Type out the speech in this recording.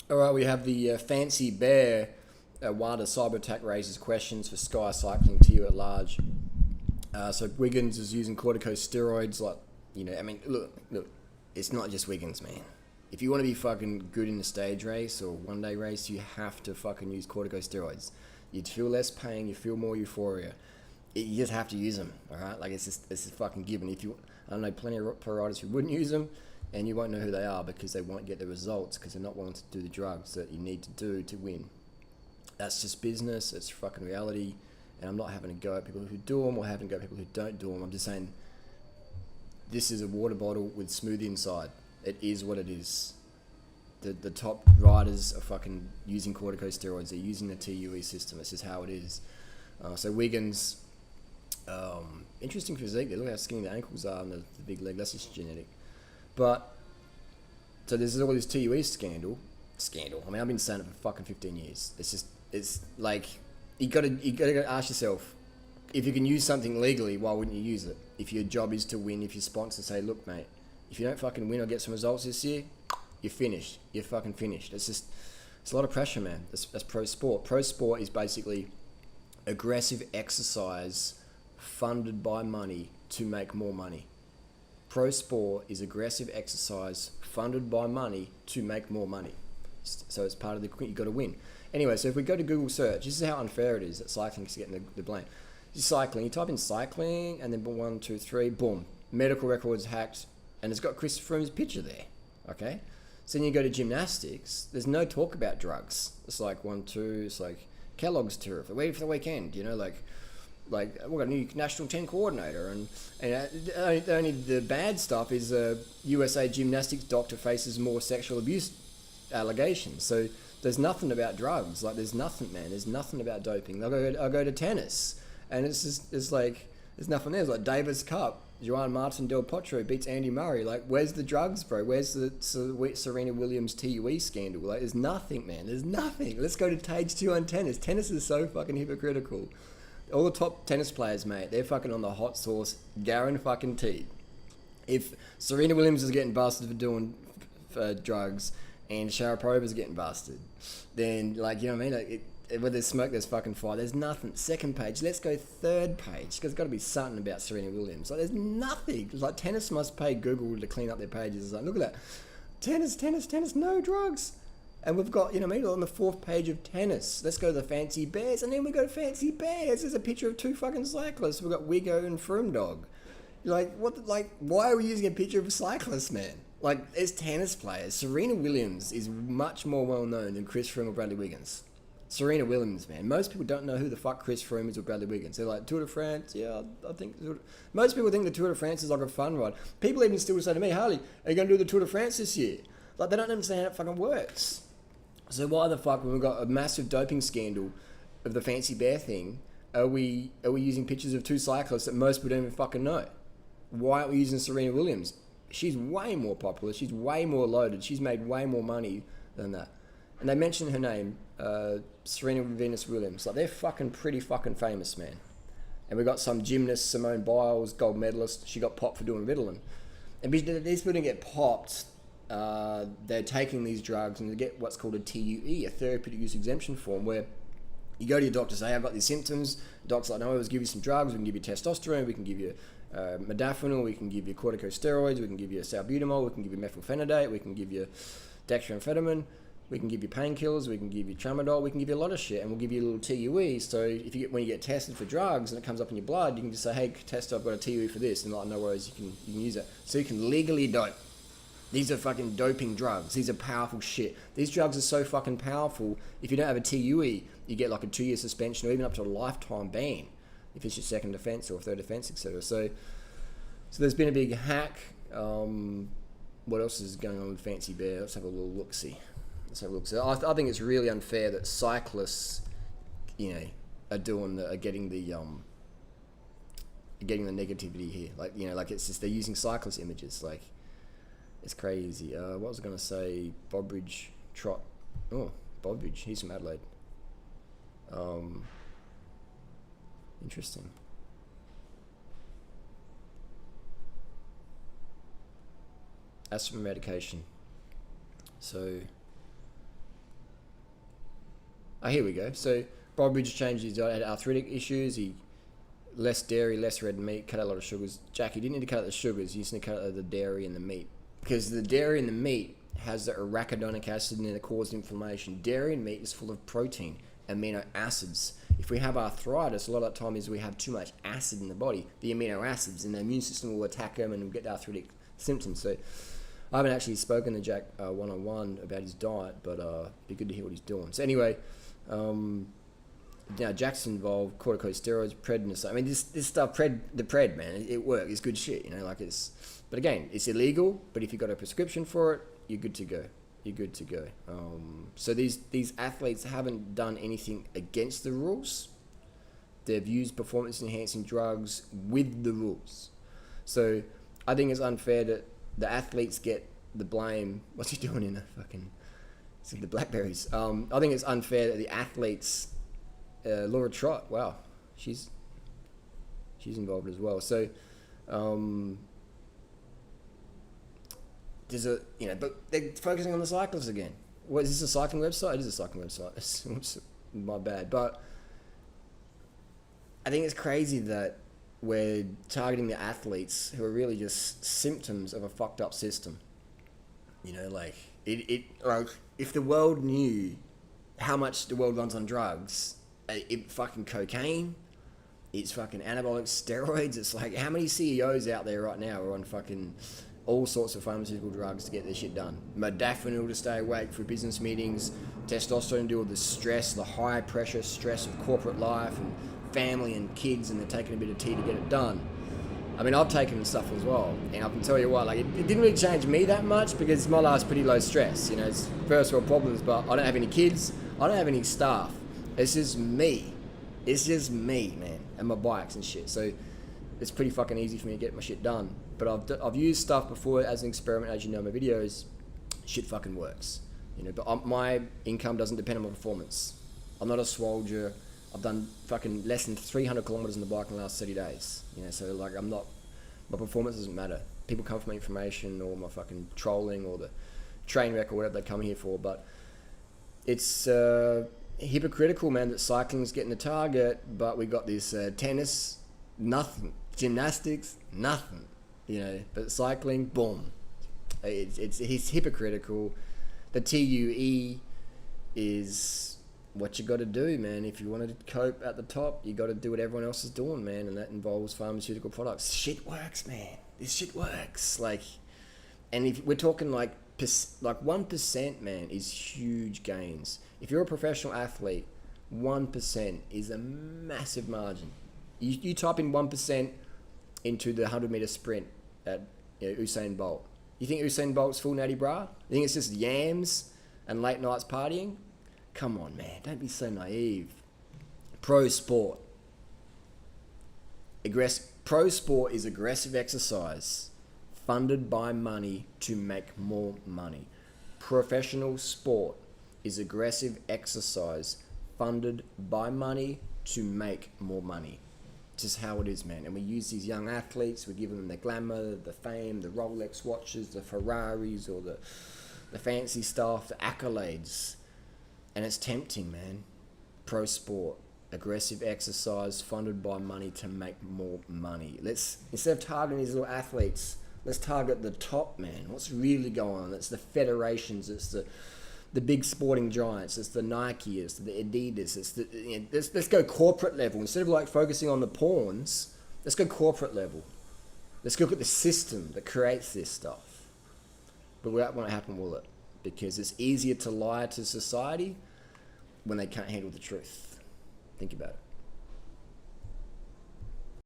All right, we have the Fancy Bear. Why does cyber attack raises questions for Sky Cycling to you at large? So Wiggins is using corticosteroids. Like, I mean, look, it's not just Wiggins, man. If you want to be fucking good in a stage race or one day race, you have to fucking use corticosteroids. You'd feel less pain, you feel more euphoria. You just have to use them, all right? Like it's a fucking given. I don't know, plenty of pro riders who wouldn't use them, and you won't know who they are because they won't get the results because they're not willing to do the drugs that you need to do to win. That's just business. It's fucking reality. And I'm not having to go at people who do them or having to go at people who don't do them. I'm just saying this is a water bottle with smoothie inside. It is what it is. The top riders are fucking using corticosteroids. They're using the TUE system. It's just how it is. So Wiggins, interesting physique. Look how skinny the ankles are and the big leg. That's just genetic. But so there's all this TUE scandal. I mean, I've been saying it for fucking 15 years. It's like you gotta ask yourself, if you can use something legally, why wouldn't you use it? If your job is to win, if your sponsors say, look, mate, if you don't fucking win or get some results this year, you're finished. You're fucking finished. It's a lot of pressure, man. That's pro sport. Pro sport is basically aggressive exercise funded by money to make more money. Pro sport is aggressive exercise funded by money to make more money. So it's part of you got to win. Anyway, so if we go to Google search, this is how unfair it is that cycling is getting the blame. Cycling, you type in cycling and then 1, 2, 3, boom, medical records hacked, and it's got Chris Froome's picture there. Okay, so then you go to gymnastics. There's no talk about drugs. It's like 1, 2. It's like Kellogg's tour for the weekend. Like we've got a new national 10 coordinator, and only the bad stuff is USA gymnastics doctor faces more sexual abuse allegations. So there's nothing about drugs. Like there's nothing, man. There's nothing about doping. I'll go to tennis, and it's like there's nothing there. It's like Davis Cup. Juan Martin Del Potro beats Andy Murray. Like, where's the drugs, bro? Where's the Serena Williams TUE scandal? Like, there's nothing, man. There's nothing. Let's go to page 2 on tennis. Tennis is so fucking hypocritical. All the top tennis players, mate, they're fucking on the hot sauce, guaranteed. If Serena Williams is getting busted for doing drugs and Sharapova's getting busted, then, like, you know what I mean? Like, where there's smoke, there's fucking fire. There's nothing. Second page. Let's go third page. Because there's got to be something about Serena Williams. Like, there's nothing. It's like, tennis must pay Google to clean up their pages. It's like, look at that. Tennis, no drugs. And we've got, you know what I mean, on the 4th page of tennis. Let's go to the Fancy Bears. And then we go to Fancy Bears. There's a picture of 2 fucking cyclists. We've got Wiggo and Froome Dog. Why are we using a picture of a cyclist, man? Like, as tennis players, Serena Williams is much more well known than Chris Froome or Bradley Wiggins. Serena Williams, man. Most people don't know who the fuck Chris Froome is or Bradley Wiggins. They're like, Tour de France, yeah, I think... Most people think the Tour de France is like a fun ride. People even still say to me, Harley, are you going to do the Tour de France this year? Like, they don't understand how it fucking works. So why the fuck, when we've got a massive doping scandal of the Fancy Bear thing, are we using pictures of 2 cyclists that most people don't even fucking know? Why aren't we using Serena Williams? She's way more popular. She's way more loaded. She's made way more money than that. And they mentioned her name, Serena Venus Williams. Like, they're fucking pretty fucking famous, man. And we got some gymnast, Simone Biles, gold medalist. She got popped for doing Ritalin. And these people didn't get popped. They're taking these drugs and they get what's called a TUE, a therapeutic use exemption form, where you go to your doctor, say, I've got these symptoms. The doctor's like, no, let's give you some drugs. We can give you testosterone. We can give you modafinil. We can give you corticosteroids. We can give you salbutamol. We can give you methylphenidate. We can give you dextroamphetamine. We can give you painkillers, we can give you tramadol, we can give you a lot of shit, and we'll give you a little TUE. So when you get tested for drugs and it comes up in your blood, you can just say, hey, test, I've got a TUE for this, and like, no worries, you can use it. So you can legally dope. These are fucking doping drugs. These are powerful shit. These drugs are so fucking powerful, if you don't have a TUE, you get like a 2-year suspension or even up to a lifetime ban if it's your second offence or third offence, etc. So there's been a big hack. What else is going on with Fancy Bear? Let's have a little look-see. So I think it's really unfair that cyclists, are getting the negativity here. Like it's just they're using cyclist images. Like, it's crazy. What was I going to say? Bobridge Trot. Oh, Bobridge. He's from Adelaide. Interesting. Asthma medication. So Oh, here we go. So Bob just changed his diet, had arthritic issues. He less dairy, less red meat, cut out a lot of sugars. Jack, you didn't need to cut out the sugars. You just need to cut out the dairy and the meat, because the dairy and the meat has the arachidonic acid in it that causes inflammation. Dairy and meat is full of protein, amino acids. If we have arthritis, a lot of that time is we have too much acid in the body, the amino acids, and the immune system will attack them and we'll get arthritic symptoms. So I haven't actually spoken to Jack one-on-one about his diet, but it'd be good to hear what he's doing. So anyway, now Jack's involved, corticosteroids, prednisone. I mean, this stuff, the pred, man, it works. It's good shit, like it's. But again, it's illegal. But if you got a prescription for it, you're good to go. You're good to go. So these athletes haven't done anything against the rules. They've used performance-enhancing drugs with the rules. So I think it's unfair that the athletes get the blame. What's he doing in the fucking? It's the blackberries. I think it's unfair that the athletes. Laura Trott, wow, she's involved as well. So there's but they're focusing on the cyclists again. What is this, a cycling website? It is a cycling website. Oops, my bad. But I think it's crazy that we're targeting the athletes who are really just symptoms of a fucked up system. Like if the world knew how much the world runs on drugs. It fucking cocaine, it's fucking anabolic steroids. It's like, how many CEOs out there right now are on fucking all sorts of pharmaceutical drugs to get their shit done? Modafinil to stay awake for business meetings, testosterone to deal with the stress, the high pressure stress of corporate life and family and kids, and they're taking a bit of tea to get it done. I mean, I've taken stuff as well, and I can tell you what, like, it didn't really change me that much because my life's pretty low stress. It's first world problems, but I don't have any kids, I don't have any staff. It's just me. It's just me, man, and my bikes and shit. So it's pretty fucking easy for me to get my shit done. But I've used stuff before as an experiment, as you know in my videos. Shit fucking works, But my income doesn't depend on my performance. I'm not a swolger. I've done fucking less than 300 kilometers on the bike in the last 30 days. So like I'm not. My performance doesn't matter. People come for my information or my fucking trolling or the train wreck or whatever they come here for. But it's. Hypocritical, man, that cycling's getting the target, but we got this tennis, nothing, gymnastics, nothing, but cycling, boom. It's hypocritical. The TUE is what you got to do, man. If you want to cope at the top, you got to do what everyone else is doing, man, and that involves pharmaceutical products. Shit works, man. This shit works. And if we're talking like 1%, man, is huge gains. If you're a professional athlete, 1% is a massive margin. You type in 1% into the 100-meter sprint at Usain Bolt. You think Usain Bolt's full natty bra? You think it's just yams and late nights partying? Come on, man. Don't be so naive. Pro sport. Pro sport is aggressive exercise funded by money to make more money. Professional sport is aggressive exercise funded by money to make more money. Just how it is, man. And we use these young athletes, we give them the glamour, the fame, the Rolex watches, the Ferraris, or the fancy stuff, the accolades. And it's tempting, man. Pro sport, aggressive exercise funded by money to make more money. Instead of targeting these little athletes, let's target the top, man. What's really going on? It's the federations, it's the big sporting giants, it's the Nike, it's the Adidas, let's go corporate level. Instead of like focusing on the pawns, let's go corporate level. Let's look at the system that creates this stuff. But that won't happen, will it? Because it's easier to lie to society when they can't handle the truth. Think about it.